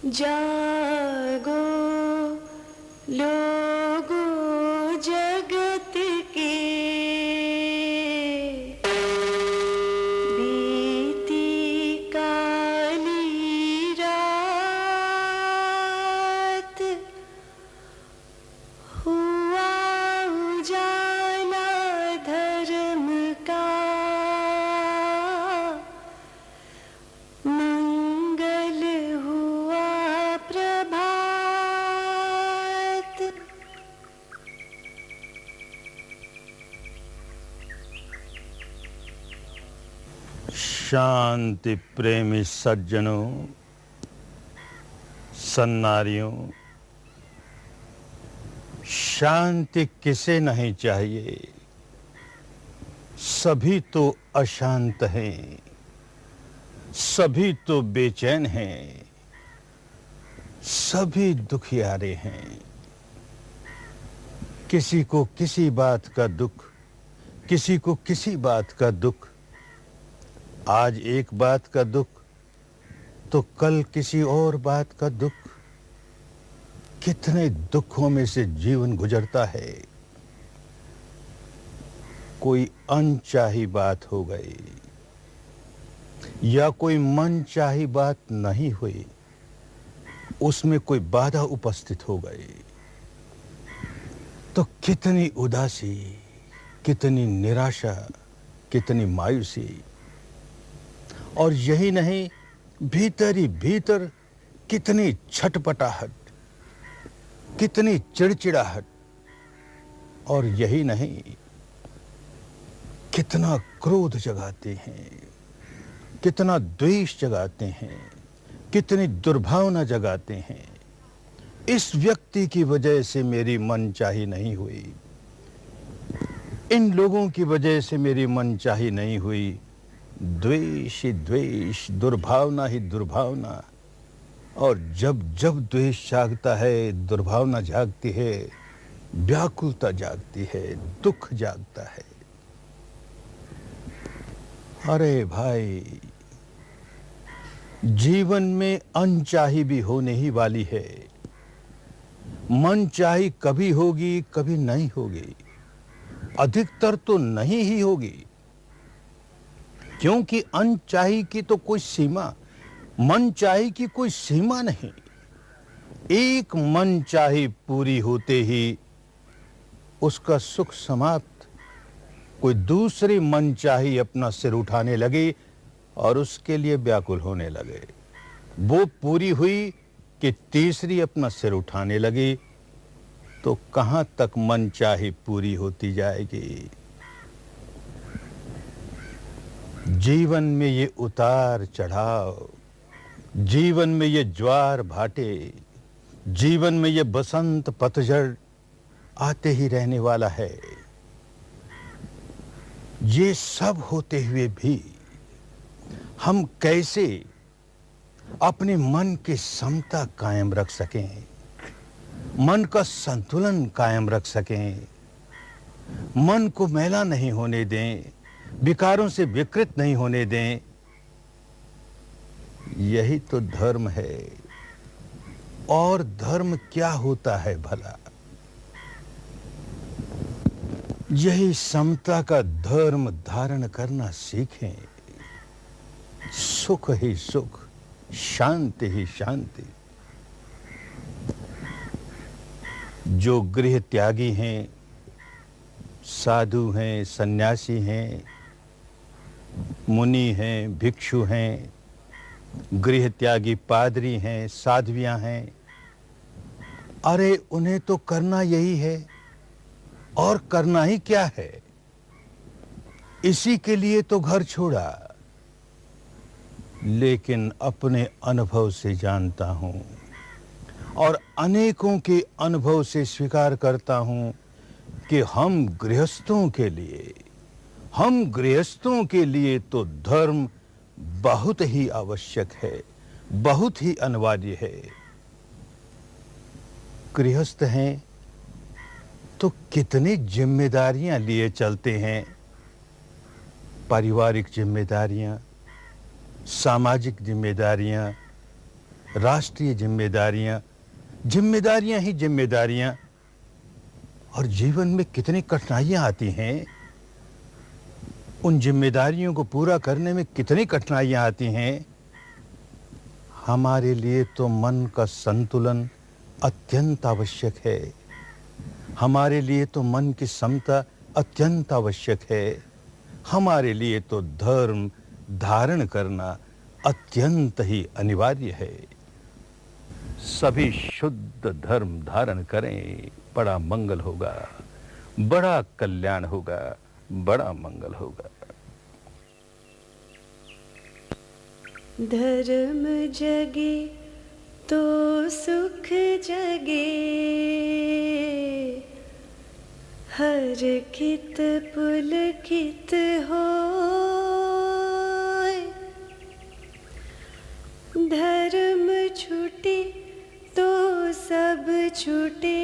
जागो लोगों जगत के, बीती काली रात, हुआ उजाला धर्म का, मंगल हुआ प्रभात। शांति प्रेमी सज्जनों, सन्नारियों, शांति किसे नहीं चाहिए? सभी तो अशांत हैं, सभी तो बेचैन हैं, सभी दुखियारे हैं। किसी को किसी बात का दुख, किसी को किसी बात का दुख। आज एक बात का दुख तो कल किसी और बात का दुख। कितने दुखों में से जीवन गुजरता है। कोई अनचाही बात हो गई या कोई मनचाही बात नहीं हुई, उसमें कोई बाधा उपस्थित हो गई तो कितनी उदासी, कितनी निराशा, कितनी मायूसी। और यही नहीं, भीतर ही भीतर कितनी छटपटाहट, कितनी चिड़चिड़ाहट। और यही नहीं, कितना क्रोध जगाते हैं, कितना द्वेष जगाते हैं, कितनी दुर्भावना जगाते हैं। इस व्यक्ति की वजह से मेरी मनचाही नहीं हुई, इन लोगों की वजह से मेरी मनचाही नहीं हुई। द्वेष ही द्वेष, दुर्भावना ही दुर्भावना। और जब जब द्वेष जागता है, दुर्भावना जागती है, व्याकुलता जागती है, दुख जागता है। अरे भाई, जीवन में अनचाही भी होने ही वाली है। मनचाही कभी होगी, कभी नहीं होगी, अधिकतर तो नहीं ही होगी, क्योंकि अनचाही की तो कोई सीमा, मनचाही की कोई सीमा नहीं। एक मनचाही पूरी होते ही उसका सुख समाप्त, कोई दूसरी मनचाही अपना सिर उठाने लगे और उसके लिए व्याकुल होने लगे। वो पूरी हुई कि तीसरी अपना सिर उठाने लगी, तो कहां तक मनचाही पूरी होती जाएगी। जीवन में ये उतार चढ़ाव, जीवन में ये ज्वार भाटे, जीवन में ये बसंत पतझड़ आते ही रहने वाला है। ये सब होते हुए भी हम कैसे अपने मन की समता कायम रख सकें, मन का संतुलन कायम रख सकें, मन को मैला नहीं होने दें, विकारों से विकृत नहीं होने दें। यही तो धर्म है। और धर्म क्या होता है भला? यही समता का धर्म धारण करना सीखें। सुख ही सुख, शांति ही शांति। जो गृह त्यागी हैं, साधु हैं, सन्यासी हैं, मुनि हैं, भिक्षु हैं, गृह त्यागी पादरी हैं, साध्वियां हैं, अरे उन्हें तो करना यही है। और करना ही क्या है? इसी के लिए तो घर छोड़ा। लेकिन अपने अनुभव से जानता हूं और अनेकों के अनुभव से स्वीकार करता हूं कि हम गृहस्थों के लिए तो धर्म बहुत ही आवश्यक है, बहुत ही अनिवार्य है। गृहस्थ हैं तो कितनी जिम्मेदारियां लिए चलते हैं। पारिवारिक जिम्मेदारियां, सामाजिक जिम्मेदारियां, राष्ट्रीय जिम्मेदारियां, जिम्मेदारियां ही जिम्मेदारियां, और जीवन में कितनी कठिनाइयां आती हैं। उन जिम्मेदारियों को पूरा करने में कितनी कठिनाइयां आती हैं। हमारे लिए तो मन का संतुलन अत्यंत आवश्यक है। हमारे लिए तो मन की समता अत्यंत आवश्यक है। हमारे लिए तो धर्म धारण करना अत्यंत ही अनिवार्य है। सभी शुद्ध धर्म धारण करें, बड़ा मंगल होगा, बड़ा कल्याण होगा, बड़ा मंगल होगा। धर्म जगे तो सुख जगे, हर कित पुलकित होय। धर्म छूटे तो सब छूटे,